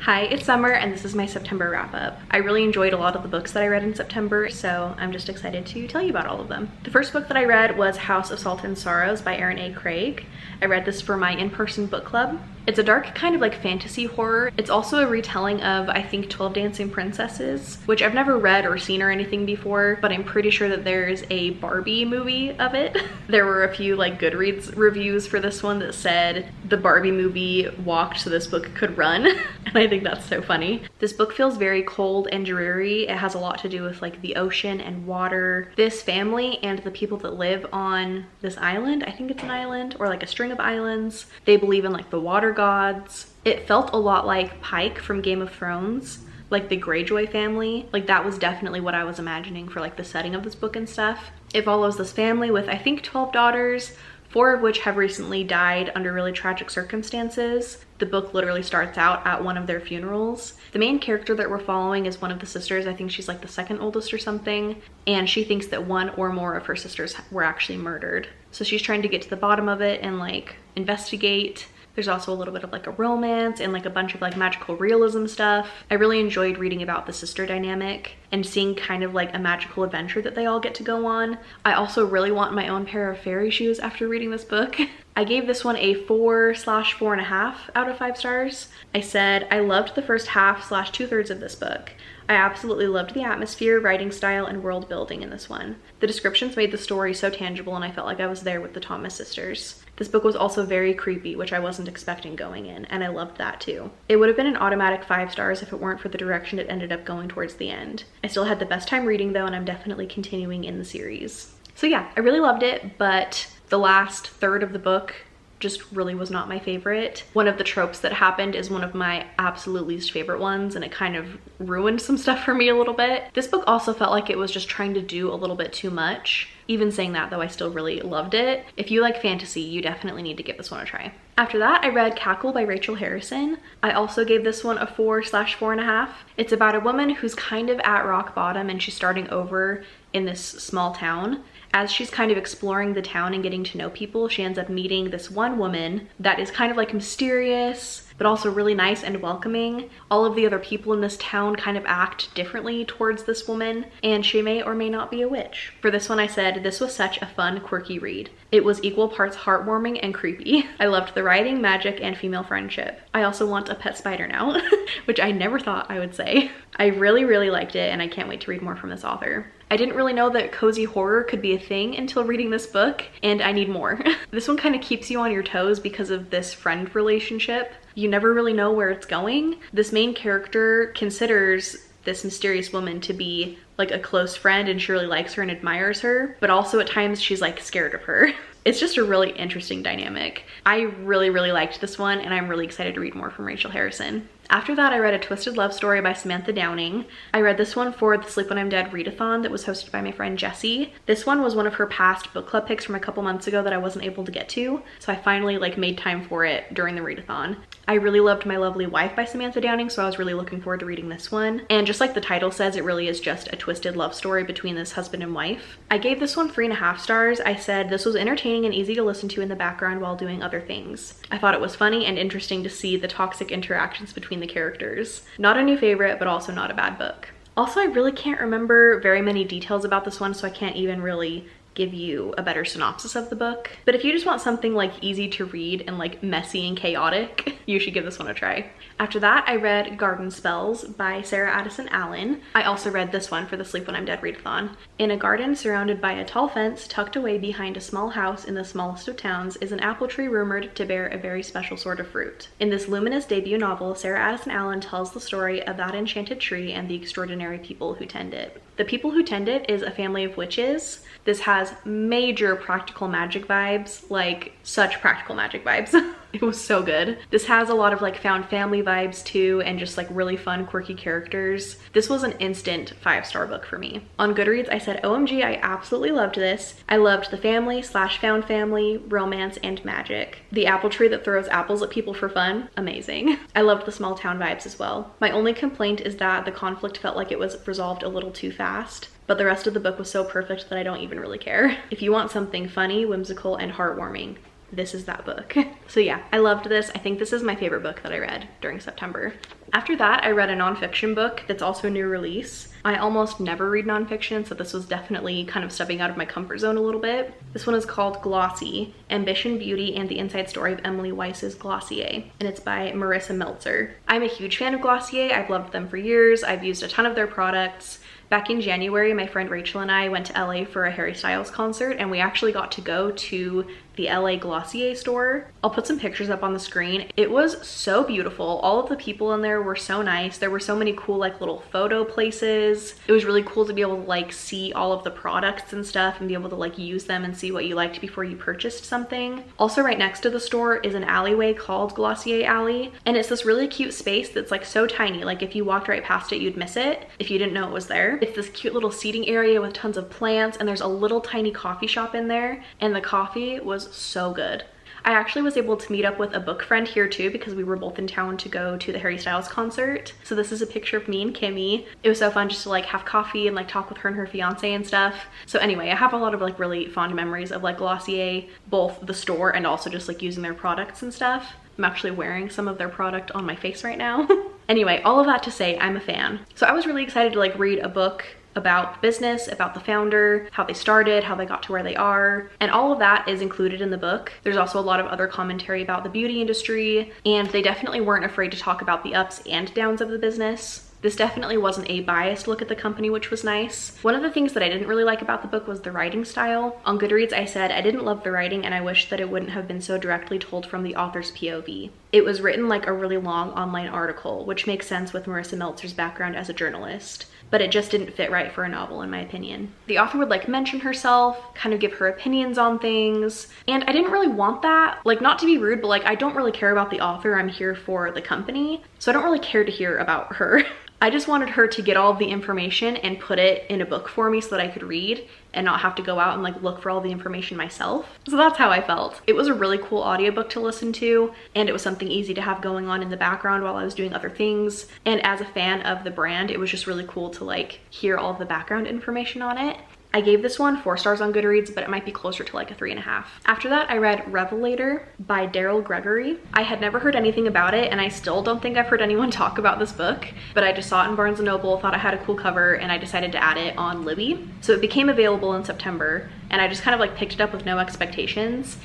Hi, it's Summer and this is my September wrap up. I really enjoyed a lot of the books that I read in September, so I'm just excited to tell you about all of them. The first book that I read was House of Salt and Sorrows by Erin A. Craig. I read this for my in-person book club. It's a dark kind of like fantasy horror. It's also a retelling of, I think, 12 Dancing Princesses, which I've never read or seen or anything before, but I'm pretty sure that there's a Barbie movie of it. There were a few like Goodreads reviews for this one that said the Barbie movie walked so this book could run, and I think that's so funny. This book feels very cold and dreary. It has a lot to do with like the ocean and water. This family and the people that live on this island, I think it's an island or like a string of islands, they believe in like the water gods. It felt a lot like Pike from Game of Thrones, like the Greyjoy family. Like that was definitely what I was imagining for like the setting of this book and stuff. It follows this family with I think 12 daughters, 4 of which have recently died under really tragic circumstances. The book literally starts out at one of their funerals. The main character that we're following is one of the sisters. I think she's like the second oldest or something, and she thinks that one or more of her sisters were actually murdered. So she's trying to get to the bottom of it and like investigate. There's also a little bit of like a romance and like a bunch of like magical realism stuff. I really enjoyed reading about the sister dynamic and seeing kind of like a magical adventure that they all get to go on. I also really want my own pair of fairy shoes after reading this book. I gave this one a 4/4.5 out of 5 stars. I said I loved the first half / 2/3 of this book. I absolutely loved the atmosphere, writing style, and world building in this one. The descriptions made the story so tangible and I felt like I was there with the Thomas sisters. This book was also very creepy, which I wasn't expecting going in, and I loved that too. It would have been an automatic 5 stars if it weren't for the direction it ended up going towards the end. I still had the best time reading though, and I'm definitely continuing in the series. So yeah, I really loved it, but the last third of the book just really was not my favorite. One of the tropes that happened is one of my absolute least favorite ones, and it kind of ruined some stuff for me a little bit. This book also felt like it was just trying to do a little bit too much. Even saying that though, I still really loved it. If you like fantasy, you definitely need to give this one a try. After that, I read Cackle by Rachel Harrison. I also gave this one a 4/4.5. It's about a woman who's kind of at rock bottom and she's starting over in this small town. As she's kind of exploring the town and getting to know people, she ends up meeting this one woman that is kind of like mysterious, but also really nice and welcoming. All of the other people in this town kind of act differently towards this woman, and she may or may not be a witch. For this one, I said this was such a fun, quirky read. It was equal parts heartwarming and creepy. I loved the writing, magic, and female friendship. I also want a pet spider now, which I never thought I would say. I really, really liked it, and I can't wait to read more from this author. I didn't really know that cozy horror could be a thing until reading this book, and I need more. This one kind of keeps you on your toes because of this friend relationship. You never really know where it's going. This main character considers this mysterious woman to be like a close friend, and she really likes her and admires her, but also at times she's like scared of her. It's just a really interesting dynamic. I really, really liked this one, and I'm really excited to read more from Rachel Harrison. After that, I read A Twisted Love Story by Samantha Downing. I read this one for the Sleep When I'm Dead readathon that was hosted by my friend Jessie. This one was one of her past book club picks from a couple months ago that I wasn't able to get to, so I finally like made time for it during the readathon. I really loved My Lovely Wife by Samantha Downing, so I was really looking forward to reading this one. And just like the title says, it really is just a twisted love story between this husband and wife. I gave this one 3.5 stars. I said this was entertaining and easy to listen to in the background while doing other things. I thought it was funny and interesting to see the toxic interactions between the characters. Not a new favorite, but also not a bad book. Also, I really can't remember very many details about this one, so I can't even really give you a better synopsis of the book. But if you just want something like easy to read and like messy and chaotic, you should give this one a try. After that, I read Garden Spells by Sarah Addison Allen. I also read this one for the Sleep When I'm Dead readathon. In a garden surrounded by a tall fence, tucked away behind a small house in the smallest of towns, is an apple tree rumored to bear a very special sort of fruit. In this luminous debut novel, Sarah Addison Allen tells the story of that enchanted tree and the extraordinary people who tend it. The people who tend it is a family of witches. This has major practical magic vibes, like such practical magic vibes. It was so good. This has a lot of like found family vibes too, and just like really fun, quirky characters. This was an instant 5-star book for me. On Goodreads, I said, OMG, I absolutely loved this. I loved the family / found family, romance, and magic. The apple tree that throws apples at people for fun, amazing. I loved the small town vibes as well. My only complaint is that the conflict felt like it was resolved a little too fast, but the rest of the book was so perfect that I don't even really care. If you want something funny, whimsical, and heartwarming, this is that book. So yeah, I loved this. I think this is my favorite book that I read during September. After that, I read a nonfiction book that's also a new release. I almost never read nonfiction, so this was definitely kind of stepping out of my comfort zone a little bit. This one is called Glossy Ambition, Beauty, and the Inside Story of Emily Weiss's Glossier, and it's by Marissa Meltzer. I'm a huge fan of Glossier. I've loved them for years. I've used a ton of their products. Back in January, my friend Rachel and I went to LA for a Harry Styles concert, and we actually got to go to the LA Glossier store. I'll put some pictures up on the screen. It was so beautiful. All of the people in there were so nice. There were so many cool like little photo places. It was really cool to be able to like see all of the products and stuff and be able to like use them and see what you liked before you purchased something. Also right next to the store is an alleyway called Glossier Alley, and it's this really cute space that's like so tiny. Like if you walked right past it, you'd miss it if you didn't know it was there. It's this cute little seating area with tons of plants, and there's a little tiny coffee shop in there, and the coffee was so good. I actually was able to meet up with a book friend here too because we were both in town to go to the Harry Styles concert. So this is a picture of me and Kimmy. It was so fun just to like have coffee and like talk with her and her fiance and stuff. So anyway, I have a lot of like really fond memories of like Glossier, both the store and also just like using their products and stuff. I'm actually wearing some of their product on my face right now. Anyway, all of that to say, I'm a fan. So I was really excited to like read a book about the business, about the founder, how they started, how they got to where they are, and all of that is included in the book. There's also a lot of other commentary about the beauty industry, and they definitely weren't afraid to talk about the ups and downs of the business. This definitely wasn't a biased look at the company, which was nice. One of the things that I didn't really like about the book was the writing style. On Goodreads, I said I didn't love the writing and I wish that it wouldn't have been so directly told from the author's POV. It was written like a really long online article, which makes sense with Marissa Meltzer's background as a journalist, but it just didn't fit right for a novel in my opinion. The author would like mention herself, kind of give her opinions on things, and I didn't really want that. Like, not to be rude, but like I don't really care about the author, I'm here for the company, so I don't really care to hear about her. I just wanted her to get all of the information and put it in a book for me so that I could read and not have to go out and like look for all the information myself. So that's how I felt. It was a really cool audiobook to listen to, and it was something easy to have going on in the background while I was doing other things. And as a fan of the brand, it was just really cool to like hear all of the background information on it. I gave this one 4 stars on Goodreads, but it might be closer to like a 3.5. After that, I read Revel Later by Daryl Gregory. I had never heard anything about it, and I still don't think I've heard anyone talk about this book, but I just saw it in Barnes & Noble, thought it had a cool cover, and I decided to add it on Libby. So it became available in September, and I just kind of like picked it up with no expectations.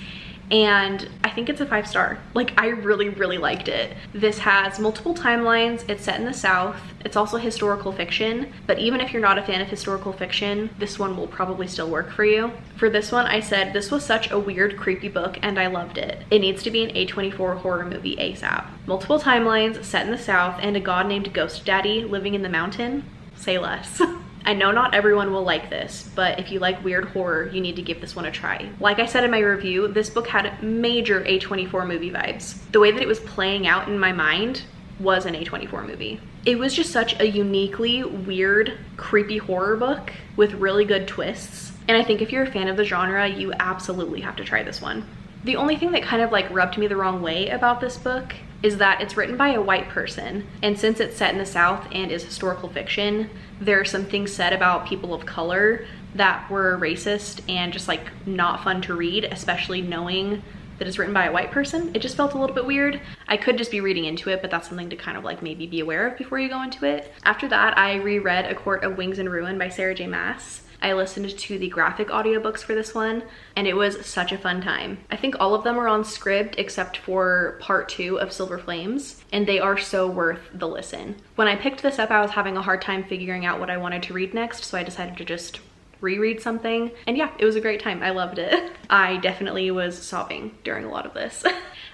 And I think it's a 5-star. Like, I really, really liked it. This has multiple timelines. It's set in the South. It's also historical fiction, but even if you're not a fan of historical fiction, this one will probably still work for you. For this one, I said, this was such a weird, creepy book, and I loved it. It needs to be an A24 horror movie ASAP. Multiple timelines, set in the South, and a god named Ghost Daddy living in the mountain. Say less. I know not everyone will like this, but if you like weird horror, you need to give this one a try. Like I said in my review, this book had major A24 movie vibes. The way that it was playing out in my mind was an A24 movie. It was just such a uniquely weird, creepy horror book with really good twists. And I think if you're a fan of the genre, you absolutely have to try this one. The only thing that kind of like rubbed me the wrong way about this book is that it's written by a white person, and since it's set in the South and is historical fiction, there are some things said about people of color that were racist and just like not fun to read, especially knowing that it's written by a white person. It just felt a little bit weird. I could just be reading into it, but that's something to kind of like maybe be aware of before you go into it. After that, I reread A Court of Wings and Ruin by Sarah J. Maas. I listened to the graphic audiobooks for this one, and it was such a fun time. I think all of them are on Scribd except for part 2 of Silver Flames, and they are so worth the listen. When I picked this up, I was having a hard time figuring out what I wanted to read next, so I decided to just reread something, and yeah, it was a great time. I loved it. I definitely was sobbing during a lot of this.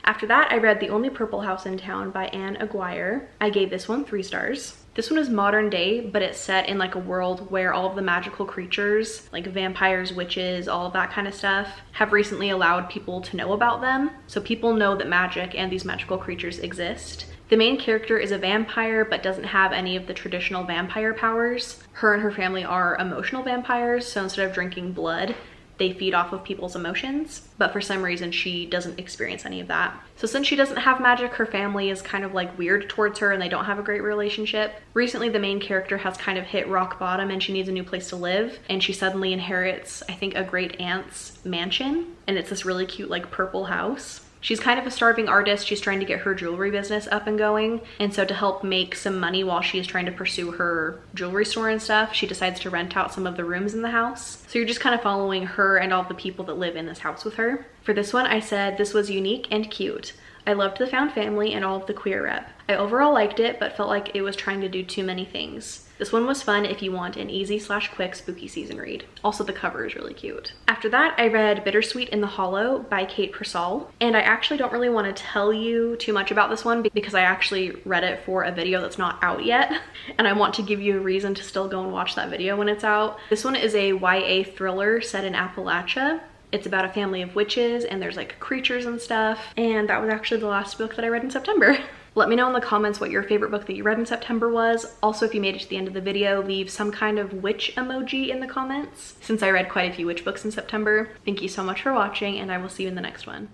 After that, I read The Only Purple House in Town by Anne Aguirre. I gave this one 3 stars. This one is modern day, but it's set in like a world where all of the magical creatures, like vampires, witches, all of that kind of stuff, have recently allowed people to know about them. So people know that magic and these magical creatures exist. The main character is a vampire, but doesn't have any of the traditional vampire powers. Her and her family are emotional vampires, so instead of drinking blood, they feed off of people's emotions, but for some reason she doesn't experience any of that. So since she doesn't have magic, her family is kind of like weird towards her and they don't have a great relationship. Recently, the main character has kind of hit rock bottom and she needs a new place to live, and she suddenly inherits, I think, a great aunt's mansion, and it's this really cute like purple house. She's kind of a starving artist. She's trying to get her jewelry business up and going. And so to help make some money while she's trying to pursue her jewelry store and stuff, she decides to rent out some of the rooms in the house. So you're just kind of following her and all the people that live in this house with her. For this one, I said this was unique and cute. I loved the found family and all of the queer rep. I overall liked it, but felt like it was trying to do too many things. This one was fun if you want an easy/quick spooky season read. Also, the cover is really cute. After that, I read Bittersweet in the Hollow by Kate Purcell. And I actually don't really want to tell you too much about this one because I actually read it for a video that's not out yet. And I want to give you a reason to still go and watch that video when it's out. This one is a YA thriller set in Appalachia. It's about a family of witches and there's like creatures and stuff. And that was actually the last book that I read in September. Let me know in the comments what your favorite book that you read in September was. Also, if you made it to the end of the video, leave some kind of witch emoji in the comments, since I read quite a few witch books in September. Thank you so much for watching, and I will see you in the next one.